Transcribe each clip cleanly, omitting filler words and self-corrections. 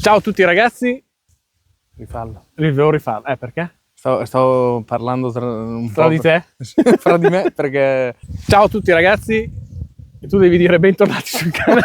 Ciao a tutti ragazzi. Rifallo. Devo rifarlo. Perché? Stavo parlando Tra di te? Fra di me perché... Ciao a tutti ragazzi. E tu devi dire bentornati sul canale.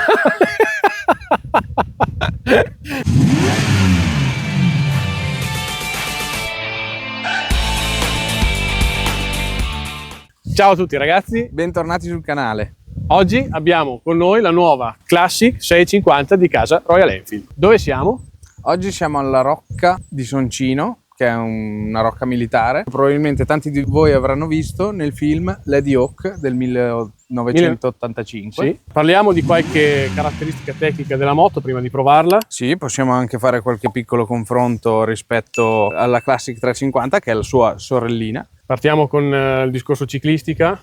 Ciao a tutti ragazzi. Bentornati sul canale. Oggi abbiamo con noi la nuova Classic 650 di casa Royal Enfield. Dove siamo? Oggi siamo alla Rocca di Soncino, che è una rocca militare. Probabilmente tanti di voi avranno visto nel film Lady Hawk del 1985. Sì. Parliamo di qualche caratteristica tecnica della moto prima di provarla. Sì, possiamo anche fare qualche piccolo confronto rispetto alla Classic 350, che è la sua sorellina. Partiamo con il discorso ciclistica,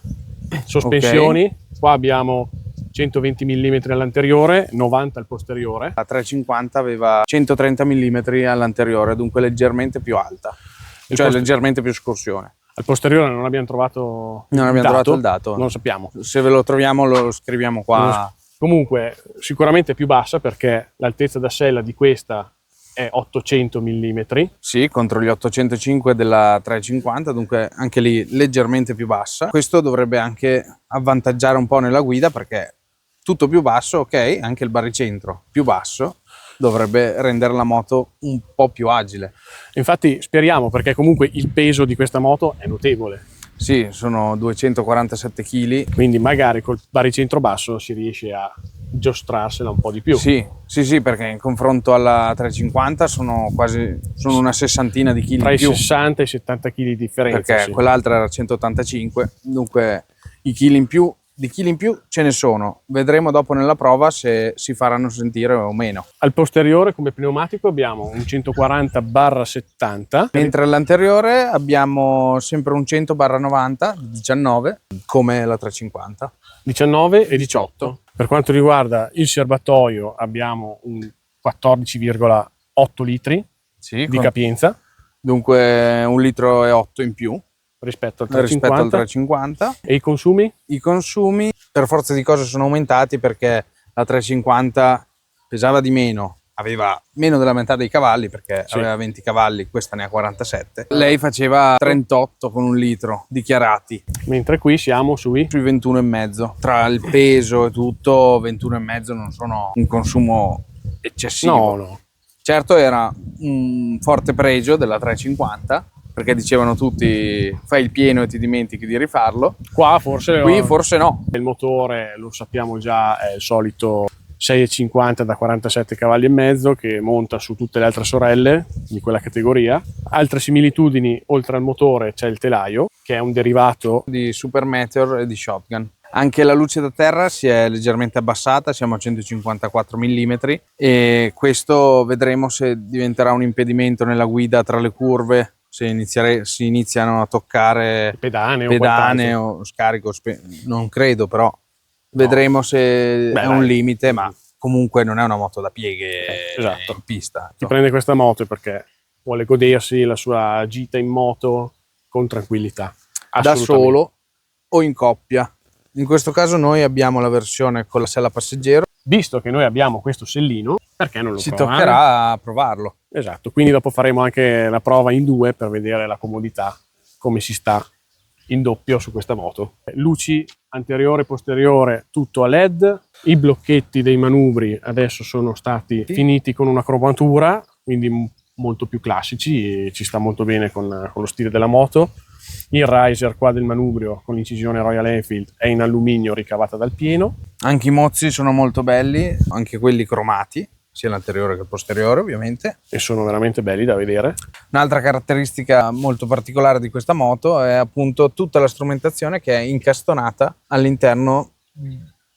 sospensioni. Okay. Qua abbiamo 120 mm all'anteriore, 90 al posteriore. La 350 aveva 130 mm all'anteriore, dunque leggermente più alta, cioè leggermente più escursione. Al posteriore non abbiamo trovato il dato. Non lo sappiamo. Se ve lo troviamo lo scriviamo qua. Comunque sicuramente più bassa, perché l'altezza da sella di questa è 800 mm. Sì, contro gli 805 della 350, dunque anche lì leggermente più bassa. Questo dovrebbe anche avvantaggiare un po' nella guida, perché tutto più basso, ok, anche il baricentro più basso dovrebbe rendere la moto un po' più agile. Infatti speriamo, perché comunque il peso di questa moto è notevole. Sì, sono 247 kg. Quindi magari col baricentro basso si riesce a giostrarsela un po' di più. Sì, perché in confronto alla 350 sono una sessantina di chili tra in più. Tra i 60 e i 70 kg di differenza. Perché quell'altra era 185, dunque di chili in più ce ne sono. Vedremo dopo nella prova se si faranno sentire o meno. Al posteriore come pneumatico abbiamo un 140/70, mentre all'anteriore abbiamo sempre un 100/90 19, come la 350. 19 e 18. Per quanto riguarda il serbatoio abbiamo un 14,8 litri di capienza. Dunque 1,8 litri in più rispetto al 350. E i consumi? I consumi per forza di cose sono aumentati, perché la 350 pesava di meno, aveva meno della metà dei cavalli, perché aveva 20 cavalli, questa ne ha 47. Lei faceva 38 con 1 litro dichiarati. Mentre qui siamo sui 21,5. Tra il peso e tutto, 21,5 non sono un consumo eccessivo. No. Certo era un forte pregio della 350, perché dicevano tutti fai il pieno e ti dimentichi di rifarlo. Qui forse no. Il motore, lo sappiamo già, è il solito 6,50 da 47 cavalli e mezzo, che monta su tutte le altre sorelle di quella categoria. Altre similitudini: oltre al motore c'è il telaio, che è un derivato di Super Meteor e di Shotgun. Anche la luce da terra si è leggermente abbassata, siamo a 154 mm, e questo vedremo se diventerà un impedimento nella guida tra le curve, se si iniziano a toccare pedane o scarico, non credo, però vedremo se è un limite, ma comunque non è una moto da pieghe in pista. Chi prende questa moto perché vuole godersi la sua gita in moto con tranquillità, da solo o in coppia. In questo caso noi abbiamo la versione con la sella passeggero. Visto che noi abbiamo questo sellino, perché non lo ci toccherà provarlo. Esatto, quindi dopo faremo anche la prova in due per vedere la comodità, come si sta in doppio su questa moto. Luci anteriore e posteriore tutto a LED. I blocchetti dei manubri adesso sono stati finiti con una cromatura, quindi molto più classici, e ci sta molto bene con lo stile della moto. Il riser qua del manubrio con l'incisione Royal Enfield è in alluminio ricavata dal pieno. Anche i mozzi sono molto belli, anche quelli cromati, sia l'anteriore che il posteriore ovviamente. E sono veramente belli da vedere. Un'altra caratteristica molto particolare di questa moto è appunto tutta la strumentazione che è incastonata all'interno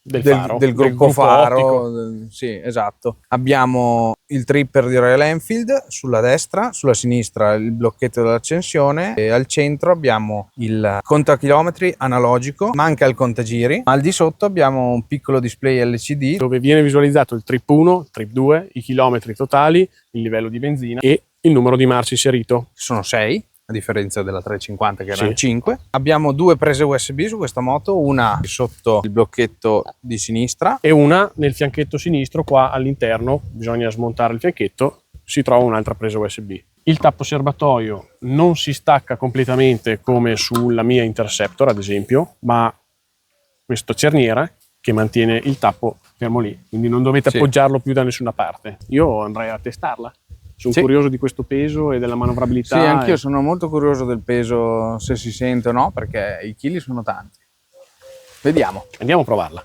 del gruppo faro. Sì, esatto. Abbiamo il tripper di Royal Enfield sulla destra, sulla sinistra il blocchetto dell'accensione, e al centro abbiamo il contachilometri analogico, manca il contagiri, ma al di sotto abbiamo un piccolo display LCD dove viene visualizzato il trip 1, trip 2, i chilometri totali, il livello di benzina e il numero di marce inserito. Sono 6. a differenza della 350 che erano 5. Abbiamo 2 prese USB su questa moto, una sotto il blocchetto di sinistra e una nel fianchetto sinistro. Qua all'interno bisogna smontare il fianchetto, si trova un'altra presa USB. Il tappo serbatoio non si stacca completamente come sulla mia Interceptor ad esempio, ma questo cerniera che mantiene il tappo fermo lì, quindi non dovete appoggiarlo più da nessuna parte. Io andrei a testarla, sono curioso di questo peso e della manovrabilità. Sì, anch'io sono molto curioso del peso, se si sente o no, perché i chili sono tanti. Vediamo. Andiamo a provarla.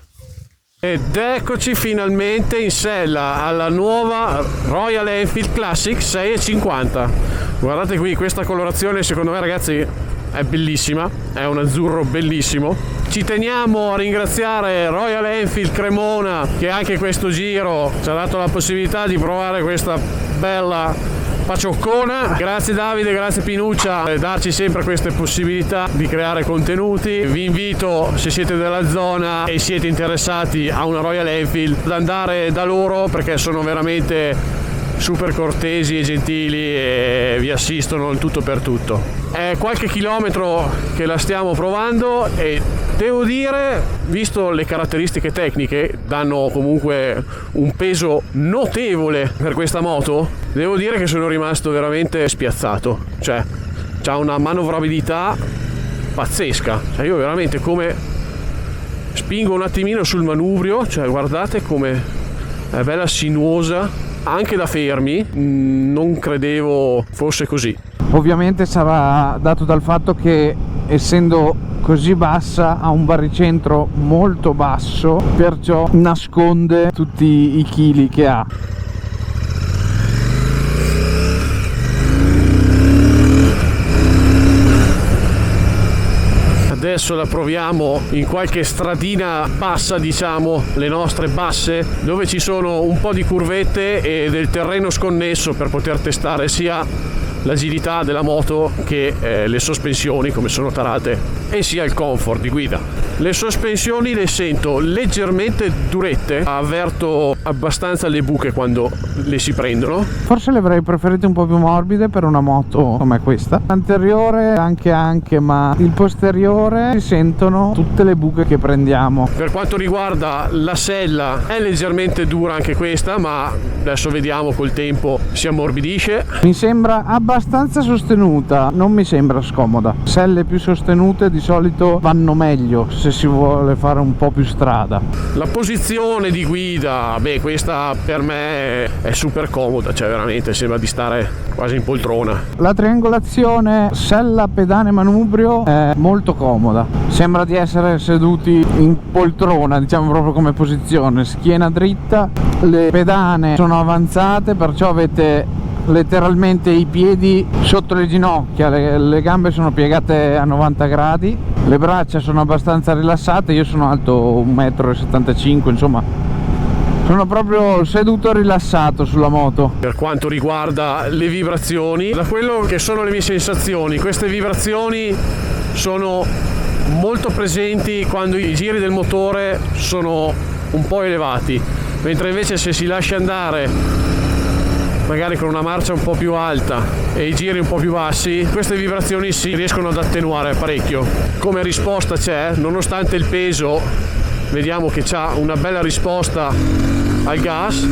Ed eccoci finalmente in sella alla nuova Royal Enfield Classic 650. Guardate qui, questa colorazione secondo me ragazzi è bellissima, è un azzurro bellissimo. Ci teniamo a ringraziare Royal Enfield Cremona che anche questo giro ci ha dato la possibilità di provare questa bella pacioccona. Grazie Davide, grazie Pinuccia per darci sempre queste possibilità di creare contenuti. Vi invito, se siete della zona e siete interessati a una Royal Enfield, ad andare da loro perché sono veramente super cortesi e gentili e vi assistono in tutto per tutto. È qualche chilometro che la stiamo provando e devo dire, visto le caratteristiche tecniche, danno comunque un peso notevole per questa moto, devo dire che sono rimasto veramente spiazzato. Cioè, c'ha una manovrabilità pazzesca. Cioè, io veramente come spingo un attimino sul manubrio, cioè guardate come è bella sinuosa, anche da fermi, non credevo fosse così. Ovviamente sarà dato dal fatto che essendo così bassa ha un baricentro molto basso, perciò nasconde tutti i chili che ha. Adesso la proviamo in qualche stradina bassa, diciamo, le nostre basse, dove ci sono un po' di curvette e del terreno sconnesso per poter testare sia l'agilità della moto che le sospensioni come sono tarate e sia il comfort di guida. Le sospensioni le sento leggermente durette, avverto abbastanza le buche quando le si prendono. Forse le avrei preferite un po' più morbide per una moto come questa. L'anteriore anche, ma il posteriore si sentono tutte le buche che prendiamo. Per quanto riguarda la sella è leggermente dura anche questa, ma adesso vediamo col tempo si ammorbidisce. Mi sembra abbastanza sostenuta, non mi sembra scomoda. Selle più sostenute di solito vanno meglio se si vuole fare un po' più strada. La posizione di guida, beh, questa per me è super comoda, cioè veramente sembra di stare quasi in poltrona. La triangolazione sella, pedane, manubrio è molto comoda, sembra di essere seduti in poltrona, diciamo proprio come posizione, schiena dritta, le pedane sono avanzate, perciò avete letteralmente i piedi sotto le ginocchia, le gambe sono piegate a 90 gradi, le braccia sono abbastanza rilassate. Io sono alto 1,75 m, insomma sono proprio seduto rilassato sulla moto. Per quanto riguarda le vibrazioni, da quello che sono le mie sensazioni, queste vibrazioni sono molto presenti quando i giri del motore sono un po' elevati, mentre invece se si lascia andare magari con una marcia un po' più alta e i giri un po' più bassi, queste vibrazioni si riescono ad attenuare parecchio. Come risposta c'è, nonostante il peso, vediamo che c'ha una bella risposta al gas.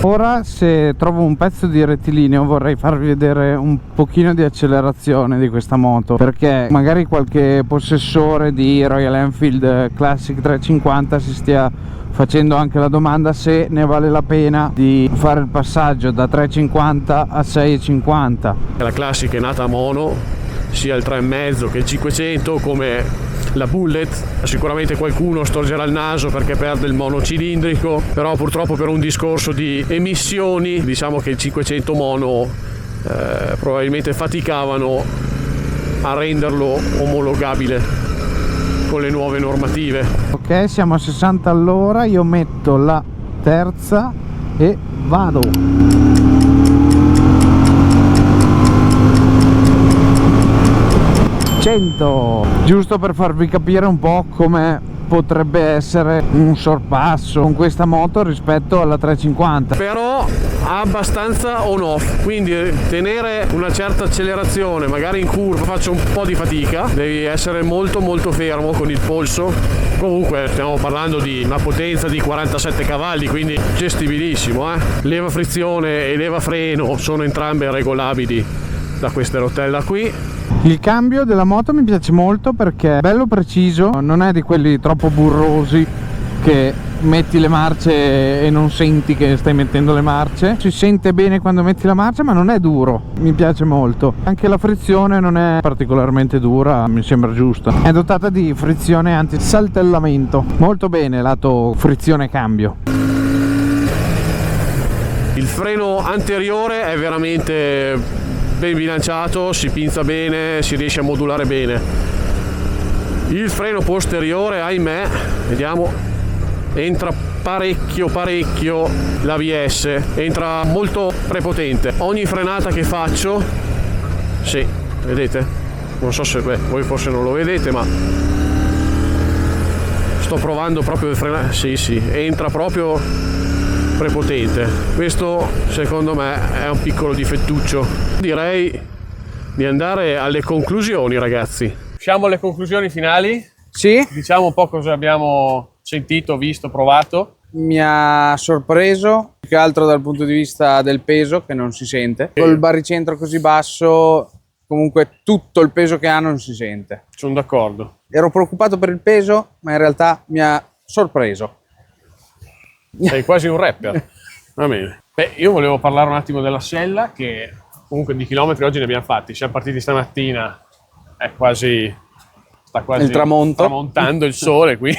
Ora, se trovo un pezzo di rettilineo, vorrei farvi vedere un pochino di accelerazione di questa moto, perché magari qualche possessore di Royal Enfield Classic 350 si stia facendo anche la domanda se ne vale la pena di fare il passaggio da 350 a 650. La Classic è nata a mono, sia il 3,5 che il 500, come la Bullet. Sicuramente qualcuno storgerà il naso perché perde il monocilindrico, però purtroppo per un discorso di emissioni diciamo che il 500 mono probabilmente faticavano a renderlo omologabile con le nuove normative. Ok, siamo a 60 all'ora, io metto la terza e vado. Giusto per farvi capire un po' come potrebbe essere un sorpasso con questa moto rispetto alla 350, però ha abbastanza on-off, quindi tenere una certa accelerazione, magari in curva faccio un po' di fatica, devi essere molto molto fermo con il polso. Comunque stiamo parlando di una potenza di 47 cavalli, quindi gestibilissimo, Leva frizione e leva freno sono entrambe regolabili da queste rotelle qui. Il cambio della moto mi piace molto perché è bello preciso, non è di quelli troppo burrosi che metti le marce e non senti che stai mettendo le marce. Si sente bene quando metti la marcia, ma non è duro, mi piace molto. Anche la frizione non è particolarmente dura, mi sembra giusta. È dotata di frizione anti-saltellamento, molto bene lato frizione cambio. Il freno anteriore è veramente ben bilanciato, si pinza bene, si riesce a modulare bene. Il freno posteriore, ahimè, vediamo, entra parecchio l'ABS, entra molto prepotente. Ogni frenata che faccio, sì, vedete? Non so se voi forse non lo vedete, ma sto provando proprio il frenare. Sì, entra proprio prepotente. Questo secondo me è un piccolo difettuccio. Direi di andare alle conclusioni, ragazzi. Usciamo alle conclusioni finali. Sì. Diciamo un po' cosa abbiamo sentito, visto, provato. Mi ha sorpreso più che altro dal punto di vista del peso, che non si sente. Col baricentro così basso, comunque tutto il peso che ha non si sente. Sono d'accordo. Ero preoccupato per il peso, ma in realtà mi ha sorpreso. Sei quasi un rapper. Va bene. Beh, io volevo parlare un attimo della sella, che comunque di chilometri oggi ne abbiamo fatti. Siamo partiti stamattina, sta quasi il tramonto, tramontando il sole qui.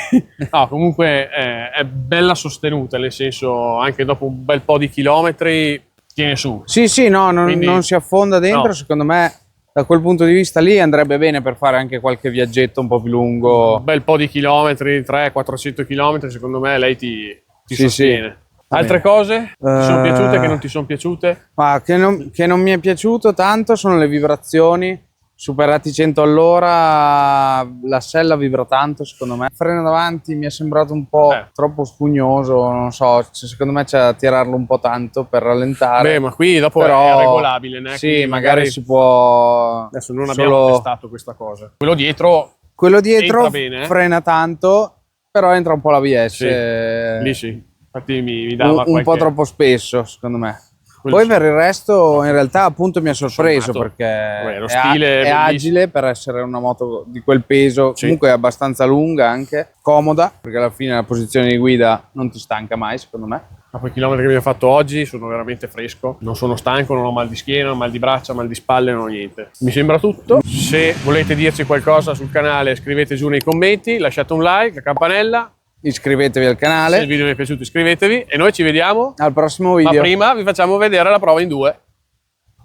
No, comunque è bella sostenuta, nel senso anche dopo un bel po' di chilometri tiene su. Sì, no, non si affonda dentro, no. Secondo me da quel punto di vista lì andrebbe bene per fare anche qualche viaggetto un po' più lungo. Un bel po' di chilometri, 300-400 chilometri, secondo me lei ti sostiene. Sì. Altre cose? Ti sono piaciute, che non ti sono piaciute? Ma che non mi è piaciuto tanto sono le vibrazioni. Superati 100 all'ora, la sella vibra tanto secondo me. Il freno davanti mi è sembrato un po' troppo spugnoso, non so, secondo me c'è da tirarlo un po' tanto per rallentare. Beh, ma qui dopo è regolabile, né? Sì, magari si può. Adesso non abbiamo testato questa cosa. Quello dietro entra bene, frena tanto, però entra un po' l'ABS. Sì, lì sì. Infatti mi dava un po' troppo spesso, secondo me. Poi per il resto in realtà appunto mi ha sorpreso perché è agile per essere una moto di quel peso, sì. Comunque è abbastanza lunga anche, comoda, perché alla fine la posizione di guida non ti stanca mai secondo me. Ma quei chilometri che abbiamo fatto oggi sono veramente fresco, non sono stanco, non ho mal di schiena, mal di braccia, mal di spalle, non ho niente. Mi sembra tutto. Se volete dirci qualcosa sul canale scrivete giù nei commenti, lasciate un like, la campanella. Iscrivetevi al canale. Se il video vi è piaciuto iscrivetevi e noi ci vediamo al prossimo video. Ma prima vi facciamo vedere la prova in 2.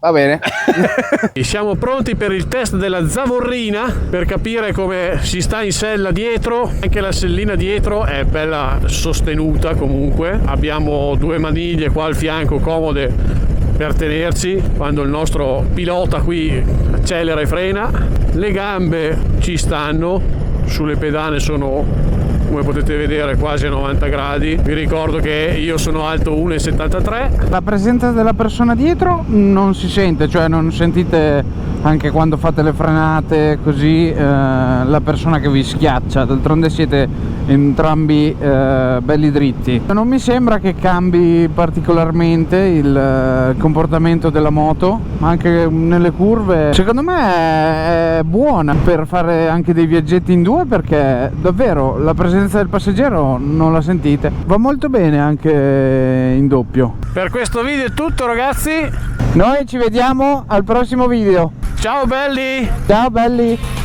Va bene. Siamo pronti per il test della zavorrina per capire come si sta in sella dietro. Anche la sellina dietro è bella sostenuta comunque. Abbiamo 2 maniglie qua al fianco comode per tenerci quando il nostro pilota qui accelera e frena. Le gambe ci stanno, sulle pedane sono, come potete vedere, quasi a 90 gradi. Vi ricordo che io sono alto 1,73. La presenza della persona dietro non si sente, cioè non sentite anche quando fate le frenate così la persona che vi schiaccia, d'altronde siete entrambi belli dritti. Non mi sembra che cambi particolarmente il comportamento della moto, ma anche nelle curve secondo me è buona per fare anche dei viaggetti in 2, perché davvero la presenza del passeggero non la sentite, va molto bene anche in doppio. Per questo video è tutto, ragazzi, noi ci vediamo al prossimo video. Ciao belli. Ciao belli.